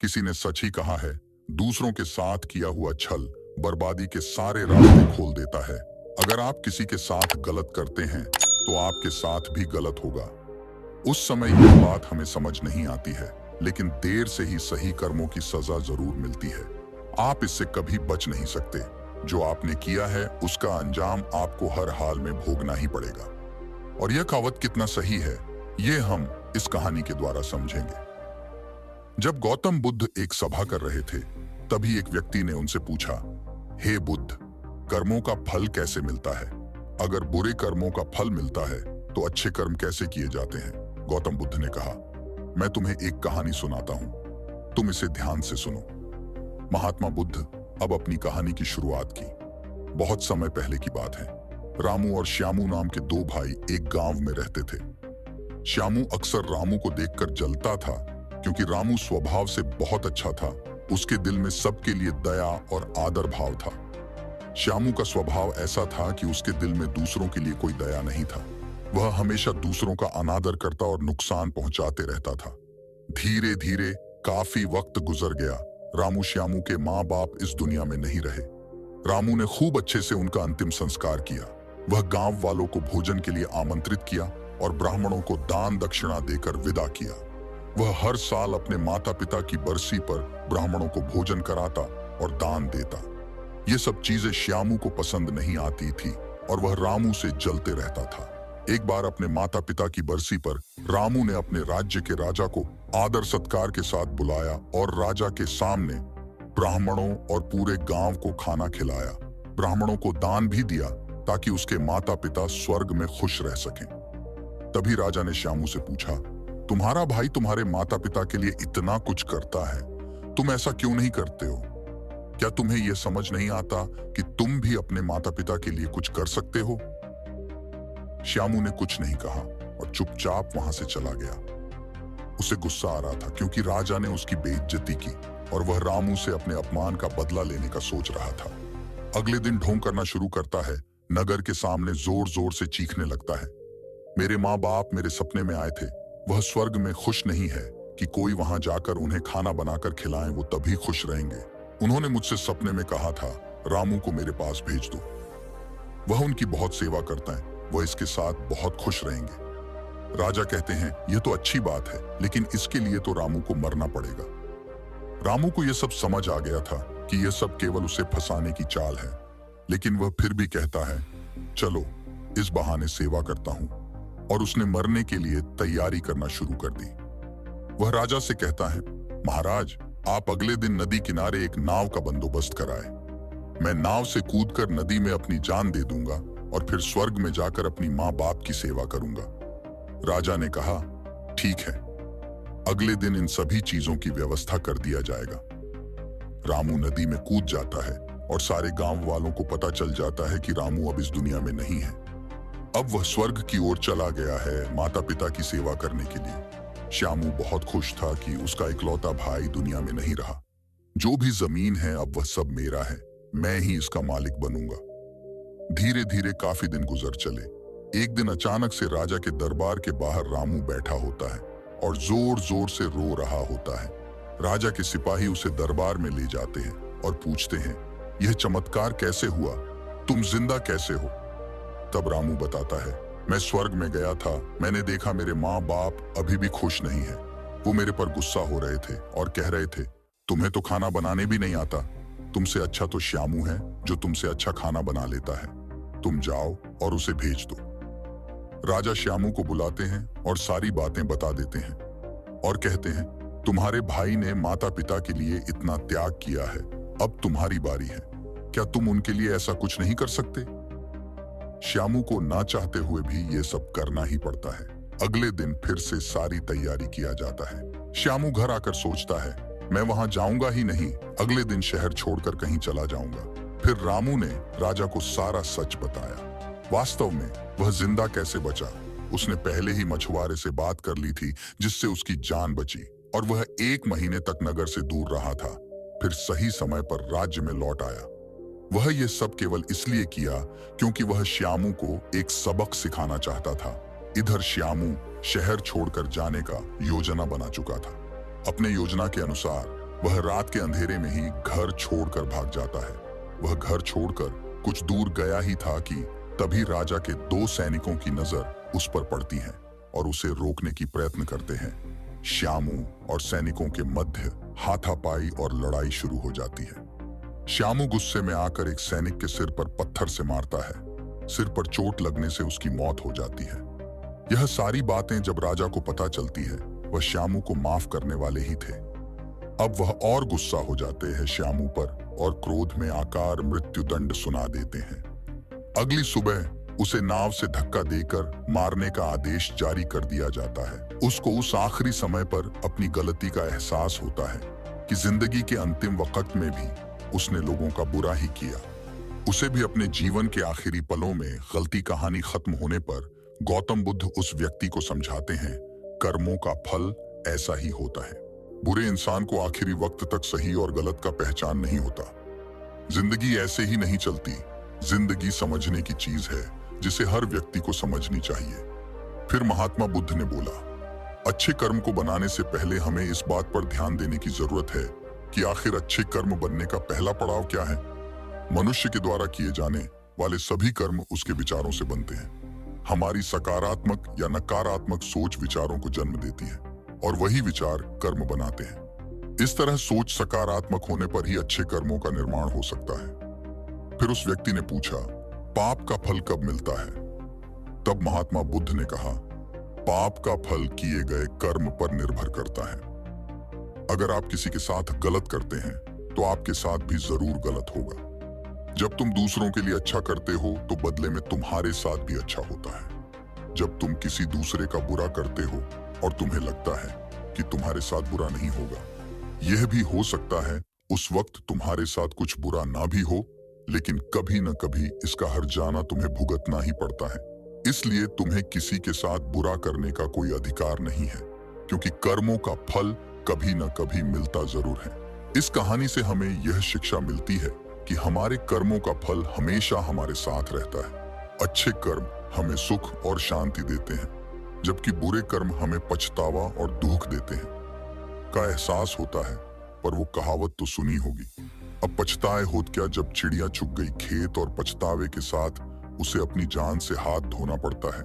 किसी ने सच ही कहा है, दूसरों के साथ किया हुआ छल बर्बादी के सारे रास्ते खोल देता है। अगर आप किसी के साथ गलत करते हैं तो आपके साथ भी गलत होगा। उस समय यह बात हमें समझ नहीं आती है, लेकिन देर से ही सही कर्मों की सजा जरूर मिलती है। आप इससे कभी बच नहीं सकते। जो आपने किया है उसका अंजाम आपको हर हाल में भोगना ही पड़ेगा। और यह कहावत कितना सही है, ये हम इस कहानी के द्वारा समझेंगे। जब गौतम बुद्ध एक सभा कर रहे थे, तभी एक व्यक्ति ने उनसे पूछा, हे बुद्ध, कर्मों का फल कैसे मिलता है? अगर बुरे कर्मों का फल मिलता है तो अच्छे कर्म कैसे किए जाते हैं? गौतम बुद्ध ने कहा, मैं तुम्हें एक कहानी सुनाता हूं, तुम इसे ध्यान से सुनो। महात्मा बुद्ध अब अपनी कहानी की शुरुआत की। बहुत समय पहले की बात है। रामू और श्यामू नाम के दो भाई एक गांव में रहते थे। श्यामू अक्सर रामू को देखकर जलता था, क्योंकि रामू स्वभाव से बहुत अच्छा था। उसके दिल में सबके लिए दया और आदर भाव था। श्यामू का स्वभाव ऐसा था कि उसके दिल में दूसरों के लिए कोई दया नहीं था। वह हमेशा दूसरों का अनादर करता और नुकसान पहुंचाते रहता था। धीरे धीरे काफी वक्त गुजर गया। रामू श्यामू के माँ बाप इस दुनिया में नहीं रहे। रामू ने खूब अच्छे से उनका अंतिम संस्कार किया। वह गांव वालों को भोजन के लिए आमंत्रित किया और ब्राह्मणों को दान दक्षिणा देकर विदा किया। वह हर साल अपने माता पिता की बरसी पर ब्राह्मणों को भोजन कराता और दान देता। ये सब चीजें श्यामू को पसंद नहीं आती थी और वह रामू से जलते रहता था। एक बार अपने माता पिता की बरसी पर रामू ने अपने राज्य के राजा को आदर सत्कार के साथ बुलाया और राजा के सामने ब्राह्मणों और पूरे गांव को खाना खिलाया। ब्राह्मणों को दान भी दिया ताकि उसके माता पिता स्वर्ग में खुश रह सकें। तभी राजा ने श्यामू से पूछा, तुम्हारा भाई तुम्हारे माता पिता के लिए इतना कुछ करता है, तुम ऐसा क्यों नहीं करते हो? क्या तुम्हें यह समझ नहीं आता कि तुम भी अपने माता पिता के लिए कुछ कर सकते हो? श्यामू ने कुछ नहीं कहा और चुपचाप वहां से चला गया। उसे गुस्सा आ रहा था, क्योंकि राजा ने उसकी बेइज्जती की और वह रामू से अपने अपमान का बदला लेने का सोच रहा था। अगले दिन ढोंग करना शुरू करता है। नगर के सामने जोर जोर से चीखने लगता है, मेरे माँ बाप मेरे सपने में आए थे। वह स्वर्ग में खुश नहीं है कि कोई वहां जाकर उन्हें खाना बनाकर खिलाएं, वो तभी खुश रहेंगे। उन्होंने मुझसे सपने में कहा था, रामू को मेरे पास भेज दो। वह उनकी बहुत सेवा करता है, वह इसके साथ बहुत खुश रहेंगे। राजा कहते हैं, यह तो अच्छी बात है, लेकिन इसके लिए तो रामू को मरना पड़ेगा। रामू को यह सब समझ आ गया था कि यह सब केवल उसे फंसाने की चाल है, लेकिन वह फिर भी कहता है, चलो इस बहाने सेवा करता हूं। और उसने मरने के लिए तैयारी करना शुरू कर दी। वह राजा से कहता है, महाराज, आप अगले दिन नदी किनारे एक नाव का बंदोबस्त कराए। मैं नाव से कूदकर नदी में अपनी जान दे दूंगा और फिर स्वर्ग में जाकर अपनी माँ बाप की सेवा करूंगा। राजा ने कहा, ठीक है, अगले दिन इन सभी चीजों की व्यवस्था कर दिया जाएगा। रामू नदी में कूद जाता है और सारे गांव वालों को पता चल जाता है कि रामू अब इस दुनिया में नहीं है। अब वह स्वर्ग की ओर चला गया है, माता पिता की सेवा करने के लिए। श्यामू बहुत खुश था कि उसका इकलौता भाई दुनिया में नहीं रहा। जो भी जमीन है अब वह सब मेरा है, मैं ही इसका मालिक बनूंगा। धीरे धीरे काफी दिन गुजर चले। एक दिन अचानक से राजा के दरबार के बाहर रामू बैठा होता है और जोर जोर से रो रहा होता है। राजा के सिपाही उसे दरबार में ले जाते हैं और पूछते हैं, यह चमत्कार कैसे हुआ? तुम जिंदा कैसे हो? तब रामू बताता है, मैं स्वर्ग में गया था, मैंने देखा मेरे माँ बाप अभी भी खुश नहीं है। वो मेरे पर गुस्सा हो रहे थे और कह रहे थे, तुम्हें तो खाना बनाने भी नहीं आता। तुमसे अच्छा तो श्यामू है जो तुमसे अच्छा खाना बना लेता है। तुम जाओ और उसे भेज दो। राजा श्यामू को बुलाते हैं और सारी बातें बता देते हैं और कहते हैं, तुम्हारे भाई ने माता पिता के लिए इतना त्याग किया है, अब तुम्हारी बारी है। क्या तुम उनके लिए ऐसा कुछ नहीं कर सकते? श्यामू को ना चाहते हुए भी ये सब करना ही पड़ता है। अगले दिन फिर से सारी तैयारी किया जाता है। श्यामू घर आकर सोचता है, मैं वहां जाऊंगा ही नहीं, अगले दिन शहर छोड़कर कहीं चला जाऊंगा। फिर रामू ने राजा को सारा सच बताया। वास्तव में वह जिंदा कैसे बचा? उसने पहले ही मछुआरे से बात कर ली थी, जिससे उसकी जान बची और वह 1 महीने तक नगर से दूर रहा था। फिर सही समय पर राज्य में लौट आया। वह यह सब केवल इसलिए किया क्योंकि वह श्यामू को एक सबक सिखाना चाहता था। इधर श्यामू शहर छोड़कर जाने का योजना बना चुका था। अपने योजना के अनुसार वह रात के अंधेरे में ही घर छोड़कर भाग जाता है। वह घर छोड़कर कुछ दूर गया ही था कि तभी राजा के 2 सैनिकों की नजर उस पर पड़ती है और उसे रोकने की प्रयत्न करते हैं। श्यामू और सैनिकों के मध्य हाथापाई और लड़ाई शुरू हो जाती है। श्यामू गुस्से में आकर एक सैनिक के सिर पर पत्थर से मारता है। सिर पर चोट लगने से उसकी मौत हो जाती है। यह सारी बातें जब राजा को पता चलती है, वह श्यामू को माफ करने वाले ही थे। अब वह और गुस्सा हो जाते हैं श्यामू पर और क्रोध में आकार मृत्युदंड सुना देते हैं। अगली सुबह उसे नाव से धक्का देकर मारने का आदेश जारी कर दिया जाता है। उसको उस आखिरी समय पर अपनी गलती का एहसास होता है कि जिंदगी के अंतिम वक्त में भी उसने लोगों का बुरा ही किया। उसे भी अपने जीवन के आखिरी पलों में गलती कहानी खत्म होने पर गौतम बुद्ध उस व्यक्ति को समझाते हैं, कर्मों का फल ऐसा ही होता है। बुरे इंसान को आखिरी वक्त तक सही और गलत का पहचान नहीं होता। जिंदगी ऐसे ही नहीं चलती। जिंदगी समझने की चीज है जिसे हर व्यक्ति को समझनी चाहिए। फिर महात्मा बुद्ध ने बोला, अच्छे कर्म को बनाने से पहले हमें इस बात पर ध्यान देने की जरूरत है कि आखिर अच्छे कर्म बनने का पहला पड़ाव क्या है। मनुष्य के द्वारा किए जाने वाले सभी कर्म उसके विचारों से बनते हैं। हमारी सकारात्मक या नकारात्मक सोच विचारों को जन्म देती है और वही विचार कर्म बनाते हैं। इस तरह सोच सकारात्मक होने पर ही अच्छे कर्मों का निर्माण हो सकता है। फिर उस व्यक्ति ने पूछा, पाप का फल कब मिलता है? तब महात्मा बुद्ध ने कहा, पाप का फल किए गए कर्म पर निर्भर करता है। अगर आप किसी के साथ गलत करते हैं तो आपके साथ भी जरूर गलत होगा। जब तुम दूसरों के लिए अच्छा करते हो तो बदले में तुम्हारे साथ भी अच्छा होता है। जब तुम किसी दूसरे का बुरा करते हो और तुम्हें लगता है कि तुम्हारे साथ बुरा नहीं होगा, यह भी हो सकता है उस वक्त तुम्हारे साथ कुछ बुरा ना भी हो, लेकिन कभी न कभी इसका हर्जाना तुम्हें भुगतना ही पड़ता है। इसलिए तुम्हें किसी के साथ बुरा करने का कोई अधिकार नहीं है, क्योंकि कर्मों का फल कभी न कभी मिलता जरूर है। इस कहानी से हमें यह शिक्षा मिलती है कि हमारे कर्मों का फल हमेशा हमारे साथ रहता है। अच्छे कर्म हमें सुख और शांति देते हैं, जबकि बुरे कर्म हमें पछतावा और दुख देते हैं। का एहसास होता है, पर वो कहावत तो सुनी होगी, अब पछताए होत क्या जब चिड़िया चुग गई खेत, और पछतावे के साथ उसे अपनी जान से हाथ धोना पड़ता है।